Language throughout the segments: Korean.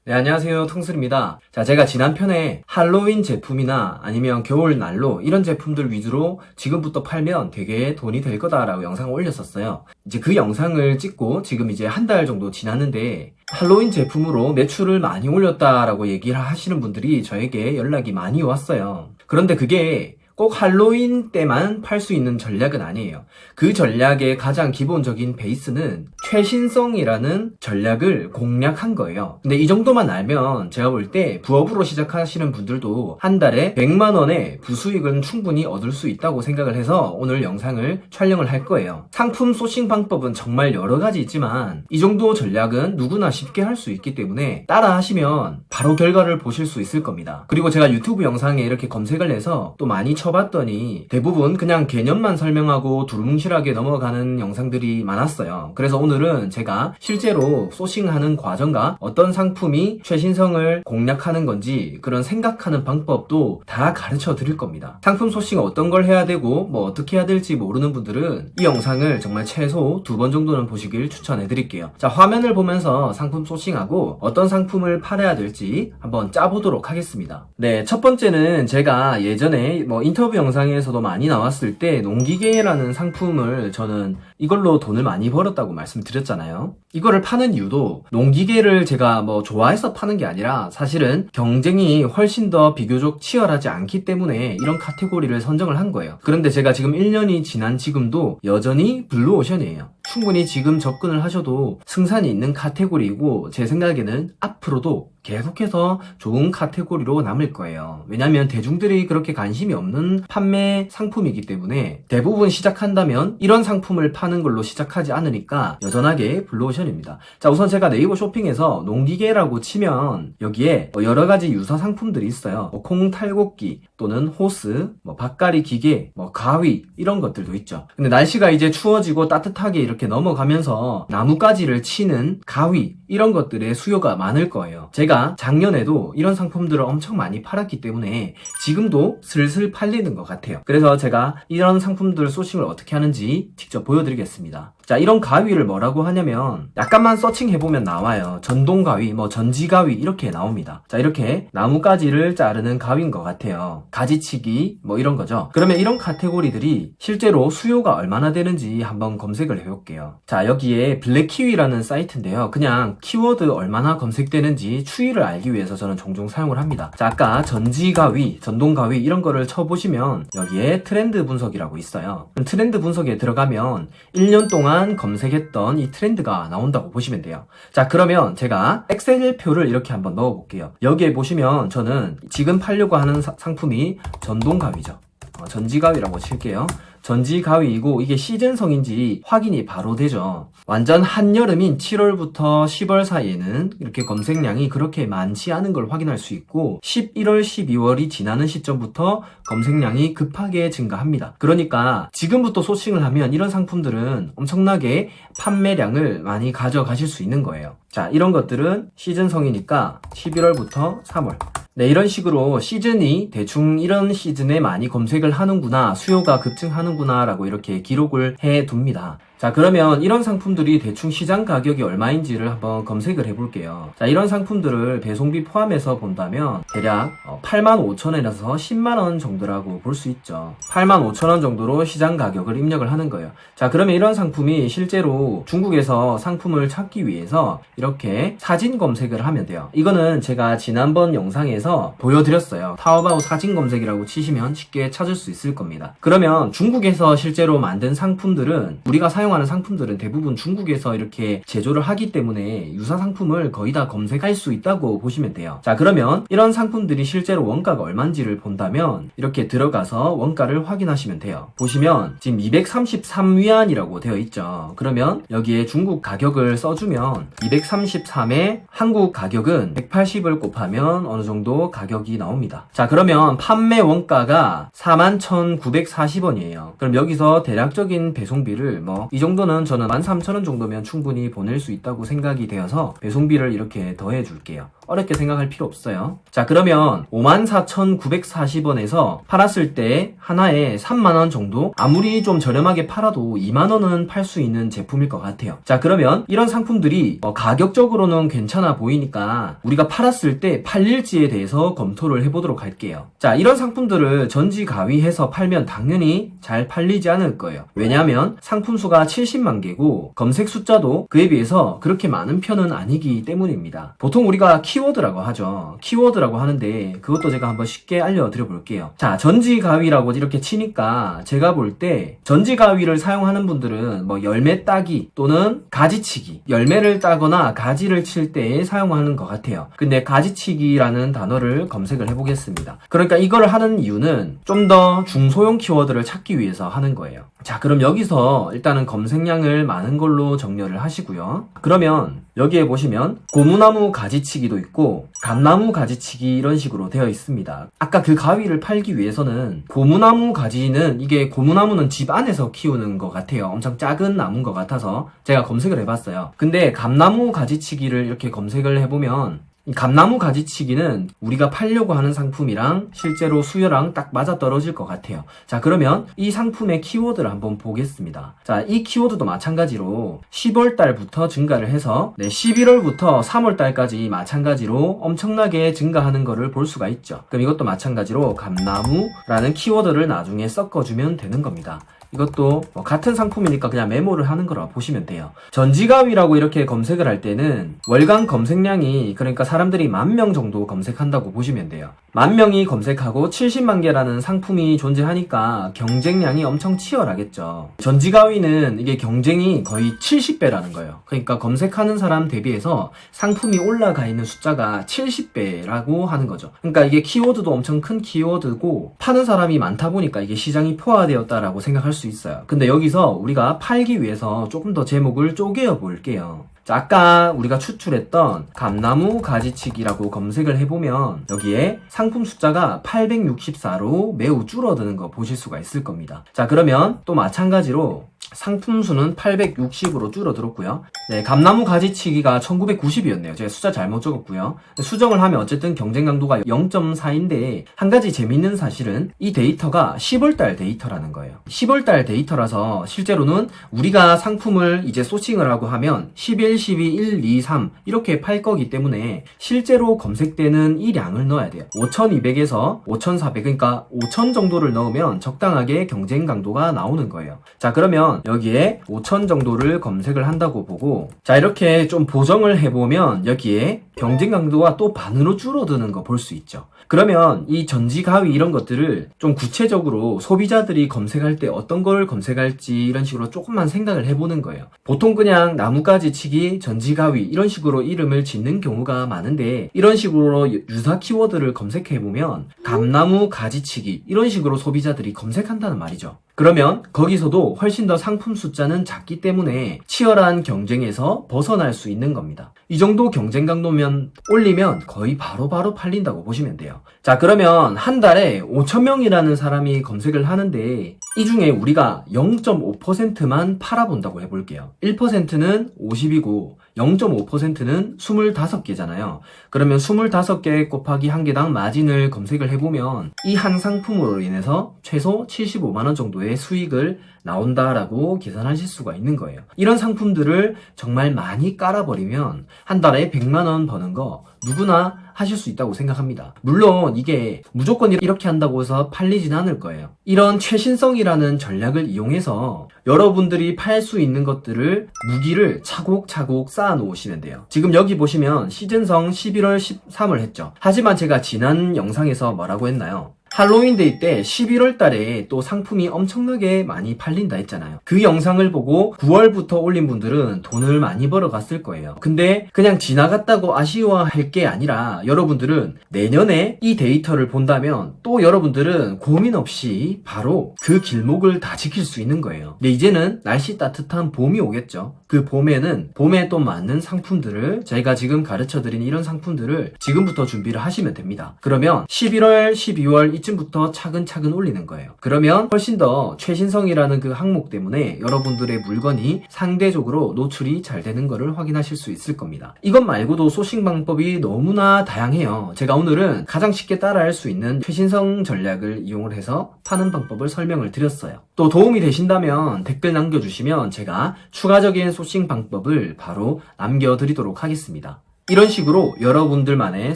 네, 안녕하세요. 통슬입니다. 자, 제가 지난 편에 할로윈 제품이나 아니면 겨울 난로 이런 제품들 위주로 지금부터 팔면 되게 돈이 될 거다라고 영상을 올렸었어요. 이제 그 영상을 찍고 지금 이제 한 달 정도 지났는데 할로윈 제품으로 매출을 많이 올렸다라고 얘기를 하시는 분들이 저에게 연락이 많이 왔어요. 그런데 그게 꼭 할로윈 때만 팔 수 있는 전략은 아니에요. 그 전략의 가장 기본적인 베이스는 최신성이라는 전략을 공략한 거예요. 근데 이 정도만 알면 제가 볼 때 부업으로 시작하시는 분들도 한 달에 100만 원의 부수익은 충분히 얻을 수 있다고 생각을 해서 오늘 영상을 촬영을 할 거예요. 상품 소싱 방법은 정말 여러 가지 있지만 이 정도 전략은 누구나 쉽게 할 수 있기 때문에 따라 하시면 바로 결과를 보실 수 있을 겁니다. 그리고 제가 유튜브 영상에 이렇게 검색을 해서 또 많이 쳐봤더니 대부분 그냥 개념만 설명하고 두루뭉실하게 넘어가는 영상들이 많았어요. 그래서 오늘은 제가 실제로 소싱하는 과정과 어떤 상품이 최신성을 공략하는 건지 그런 생각하는 방법도 다 가르쳐 드릴 겁니다. 상품 소싱 어떤 걸 해야 되고 뭐 어떻게 해야 될지 모르는 분들은 이 영상을 정말 최소 2번 정도는 보시길 추천해 드릴게요. 자, 화면을 보면서 상품 소싱하고 어떤 상품을 팔아야 될지 한번 짜보도록 하겠습니다. 네, 첫 번째는 제가 예전에 인터뷰 영상에서도 많이 나왔을 때 농기계라는 상품을 저는 이걸로 돈을 많이 벌었다고 말씀드렸잖아요. 이거를 파는 이유도 농기계를 제가 좋아해서 파는 게 아니라 사실은 경쟁이 훨씬 더 비교적 치열하지 않기 때문에 이런 카테고리를 선정을 한 거예요. 그런데 제가 지금 1년이 지난 지금도 여전히 블루오션이에요. 충분히 지금 접근을 하셔도 승산이 있는 카테고리이고 제 생각에는 앞으로도 계속해서 좋은 카테고리로 남을 거예요. 왜냐면 대중들이 그렇게 관심이 없는 판매 상품이기 때문에 대부분 시작한다면 이런 상품을 파는 걸로 시작하지 않으니까 여전하게 블루오션입니다. 자, 우선 제가 네이버 쇼핑에서 농기계라고 치면 여기에 여러 가지 유사 상품들이 있어요. 콩 탈곡기 또는 호스, 밭갈이 기계, 가위 이런 것들도 있죠. 근데 날씨가 이제 추워지고 따뜻하게 이렇게 넘어가면서 나뭇가지를 치는 가위 이런 것들의 수요가 많을 거예요. 제가 작년에도 이런 상품들을 엄청 많이 팔았기 때문에 지금도 슬슬 팔리는 것 같아요. 그래서 제가 이런 상품들 소싱을 어떻게 하는지 직접 보여드리겠습니다. 자, 이런 가위를 뭐라고 하냐면 약간만 서칭해보면 나와요. 전동가위, 전지가위 이렇게 나옵니다. 자, 이렇게 나뭇가지를 자르는 가위인 것 같아요. 가지치기 이런 거죠. 그러면 이런 카테고리들이 실제로 수요가 얼마나 되는지 한번 검색을 해볼게요. 자, 여기에 블랙키위라는 사이트인데요. 그냥 키워드 얼마나 검색되는지 추이를 알기 위해서 저는 종종 사용을 합니다. 자, 아까 전지가위, 전동가위 이런 거를 쳐보시면 여기에 트렌드 분석이라고 있어요. 그럼 트렌드 분석에 들어가면 1년 동안 검색했던 이 트렌드가 나온다고 보시면 돼요. 자, 그러면 제가 엑셀표를 이렇게 한번 넣어볼게요. 여기에 보시면 저는 지금 팔려고 하는 상품이 전동가위죠. 전지가위라고 칠게요. 전지가위이고 이게 시즌성인지 확인이 바로 되죠. 완전 한여름인 7월부터 10월 사이에는 이렇게 검색량이 그렇게 많지 않은 걸 확인할 수 있고 11월, 12월이 지나는 시점부터 검색량이 급하게 증가합니다. 그러니까 지금부터 소싱을 하면 이런 상품들은 엄청나게 판매량을 많이 가져가실 수 있는 거예요. 자, 이런 것들은 시즌성이니까 11월부터 3월 네, 이런 식으로 시즌이 대충 이런 시즌에 많이 검색을 하는구나, 수요가 급증하는구나 라고 이렇게 기록을 해 둡니다. 자, 그러면 이런 상품들이 대충 시장 가격이 얼마인지를 한번 검색을 해볼게요. 자, 이런 상품들을 배송비 포함해서 본다면 대략 85,000원에서 10만원 정도라고 볼 수 있죠. 85,000원 정도로 시장 가격을 입력을 하는 거예요. 자, 그러면 이런 상품이 실제로 중국에서 상품을 찾기 위해서 이렇게 사진 검색을 하면 돼요. 이거는 제가 지난번 영상에서 보여드렸어요. 타오바오 사진 검색이라고 치시면 쉽게 찾을 수 있을 겁니다. 그러면 중국에서 실제로 만든 상품들은 우리가 사용하는 상품들은 대부분 중국에서 이렇게 제조를 하기 때문에 유사 상품을 거의 다 검색할 수 있다고 보시면 돼요. 자, 그러면 이런 상품들이 실제로 원가가 얼마인지를 본다면 이렇게 들어가서 원가를 확인하시면 돼요. 보시면 지금 233위안이라고 되어 있죠. 그러면 여기에 중국 가격을 써주면 233에 한국 가격은 180을 곱하면 어느 정도 가격이 나옵니다. 자, 그러면 판매 원가가 41,940원이에요. 그럼 여기서 대략적인 배송비를 이 정도는 저는 13,000원 정도면 충분히 보낼 수 있다고 생각이 되어서 배송비를 이렇게 더해 줄게요. 어렵게 생각할 필요 없어요. 자, 그러면 54,940원에서 팔았을 때 하나에 3만원 정도? 아무리 좀 저렴하게 팔아도 2만원은 팔 수 있는 제품일 것 같아요. 자, 그러면 이런 상품들이 가격적으로는 괜찮아 보이니까 우리가 팔았을 때 팔릴지에 대해서 검토를 해보도록 할게요. 자, 이런 상품들을 전지가위해서 팔면 당연히 잘 팔리지 않을 거예요. 왜냐하면 상품 수가 70만 개고 검색 숫자도 그에 비해서 그렇게 많은 편은 아니기 때문입니다. 보통 우리가 키워드라고 하죠. 키워드라고 하는데 그것도 제가 한번 쉽게 알려드려 볼게요. 자, 전지가위라고 이렇게 치니까 제가 볼 때 전지가위를 사용하는 분들은 뭐 열매 따기 또는 가지치기, 열매를 따거나 가지를 칠 때 사용하는 것 같아요. 근데 가지치기라는 단어를 검색을 해보겠습니다. 그러니까 이걸 하는 이유는 좀 더 중소형 키워드를 찾기 위해서 하는 거예요. 자, 그럼 여기서 일단은 검색량을 많은 걸로 정렬을 하시고요. 그러면 여기에 보시면 고무나무 가지치기도 있고 감나무 가지치기 이런 식으로 되어 있습니다. 아까 그 가위를 팔기 위해서는 고무나무 가지는 이게 고무나무는 집 안에서 키우는 것 같아요. 엄청 작은 나무인 것 같아서 제가 검색을 해봤어요. 근데 감나무 가지치기를 이렇게 검색을 해보면 이 감나무 가지치기는 우리가 팔려고 하는 상품이랑 실제로 수요랑 딱 맞아떨어질 것 같아요. 자, 그러면 이 상품의 키워드를 한번 보겠습니다. 자, 이 키워드도 마찬가지로 10월 달부터 증가를 해서 11월부터 3월 달까지 마찬가지로 엄청나게 증가하는 거를 볼 수가 있죠. 그럼 이것도 마찬가지로 감나무라는 키워드를 나중에 섞어주면 되는 겁니다. 이것도 같은 상품이니까 그냥 메모를 하는 거라 보시면 돼요. 전지가위라고 이렇게 검색을 할 때는 월간 검색량이, 그러니까 사람들이 10,000명 정도 검색한다고 보시면 돼요. 10,000명이 검색하고 70만 개라는 상품이 존재하니까 경쟁량이 엄청 치열하겠죠. 전지가위는 이게 경쟁이 거의 70배라는 거예요. 그러니까 검색하는 사람 대비해서 상품이 올라가 있는 숫자가 70배라고 하는 거죠. 그러니까 이게 키워드도 엄청 큰 키워드고 파는 사람이 많다 보니까 이게 시장이 포화되었다라고 생각할 수 있어요. 근데 여기서 우리가 팔기 위해서 조금 더 제목을 쪼개어 볼게요. 자, 아까 우리가 추출했던 감나무 가지치기라고 검색을 해보면 여기에 상품 숫자가 864로 매우 줄어드는 거 보실 수가 있을 겁니다. 자, 그러면 또 마찬가지로 상품 수는 860으로 줄어들었고요. 네, 감나무 가지치기가 1990이었네요. 제가 숫자 잘못 적었고요. 수정을 하면 어쨌든 경쟁 강도가 0.4인데 한 가지 재밌는 사실은 이 데이터가 10월달 데이터라는 거예요. 10월달 데이터라서 실제로는 우리가 상품을 이제 소싱을 하고 하면 11, 12, 1, 2, 3 이렇게 팔 거기 때문에 실제로 검색되는 이 량을 넣어야 돼요. 5200에서 5400, 그러니까 5000 정도를 넣으면 적당하게 경쟁 강도가 나오는 거예요. 자, 그러면 여기에 5000 정도를 검색을 한다고 보고, 자, 이렇게 좀 보정을 해보면 여기에 경쟁 강도가 또 반으로 줄어드는 거 볼 수 있죠. 그러면 이 전지가위 이런 것들을 좀 구체적으로 소비자들이 검색할 때 어떤 걸 검색할지 이런 식으로 조금만 생각을 해보는 거예요. 보통 그냥 나무가지치기, 전지가위 이런 식으로 이름을 짓는 경우가 많은데 이런 식으로 유사 키워드를 검색해보면 감나무 가지치기 이런 식으로 소비자들이 검색한다는 말이죠. 그러면 거기서도 훨씬 더 상품 숫자는 작기 때문에 치열한 경쟁에서 벗어날 수 있는 겁니다. 이 정도 경쟁 강도면 올리면 거의 바로바로 팔린다고 보시면 돼요. 자, 그러면 한 달에 5,000명이라는 사람이 검색을 하는데 이 중에 우리가 0.5%만 팔아본다고 해볼게요. 1%는 50이고 0.5%는 25개잖아요. 그러면 25개 곱하기 1개당 마진을 검색을 해보면 이 한 상품으로 인해서 최소 75만원 정도의 수익을 나온다라고 계산하실 수가 있는 거예요. 이런 상품들을 정말 많이 깔아버리면 한 달에 100만원 버는 거 누구나 하실 수 있다고 생각합니다. 물론 이게 무조건 이렇게 한다고 해서 팔리진 않을 거예요. 이런 최신성이라는 전략을 이용해서 여러분들이 팔 수 있는 것들을 무기를 차곡차곡 쌓아 놓으시면 돼요. 지금 여기 보시면 시즌성 11월 13을 했죠. 하지만 제가 지난 영상에서 뭐라고 했나요? 할로윈데이 때 11월 달에 또 상품이 엄청나게 많이 팔린다 했잖아요. 그 영상을 보고 9월부터 올린 분들은 돈을 많이 벌어갔을 거예요. 근데 그냥 지나갔다고 아쉬워할 게 아니라 여러분들은 내년에 이 데이터를 본다면 또 여러분들은 고민 없이 바로 그 길목을 다 지킬 수 있는 거예요. 근데 이제는 날씨 따뜻한 봄이 오겠죠. 그 봄에 또 맞는 상품들을 제가 지금 가르쳐드린 이런 상품들을 지금부터 준비를 하시면 됩니다. 그러면 11월, 12월 이쯤부터 차근차근 올리는 거예요. 그러면 훨씬 더 최신성이라는 그 항목 때문에 여러분들의 물건이 상대적으로 노출이 잘 되는 거를 확인하실 수 있을 겁니다. 이것 말고도 소싱 방법이 너무나 다양해요. 제가 오늘은 가장 쉽게 따라할 수 있는 최신성 전략을 이용을 해서 파는 방법을 설명을 드렸어요. 또 도움이 되신다면 댓글 남겨주시면 제가 추가적인 소싱 방법을 바로 남겨드리도록 하겠습니다. 이런 식으로 여러분들만의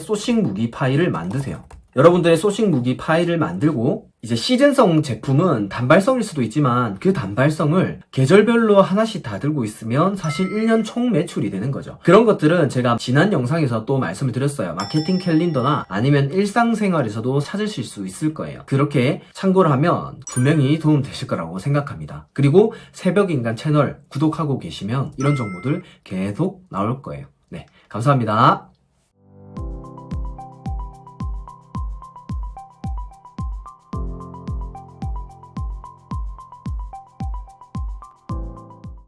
소싱 무기 파일을 만드세요. 여러분들의 소싱 무기 파일을 만들고 이제 시즌성 제품은 단발성일 수도 있지만 그 단발성을 계절별로 하나씩 다 들고 있으면 사실 1년 총 매출이 되는 거죠. 그런 것들은 제가 지난 영상에서 또 말씀을 드렸어요. 마케팅 캘린더나 아니면 일상생활에서도 찾으실 수 있을 거예요. 그렇게 참고를 하면 분명히 도움 되실 거라고 생각합니다. 그리고 새벽인간 채널 구독하고 계시면 이런 정보들 계속 나올 거예요. 네, 감사합니다.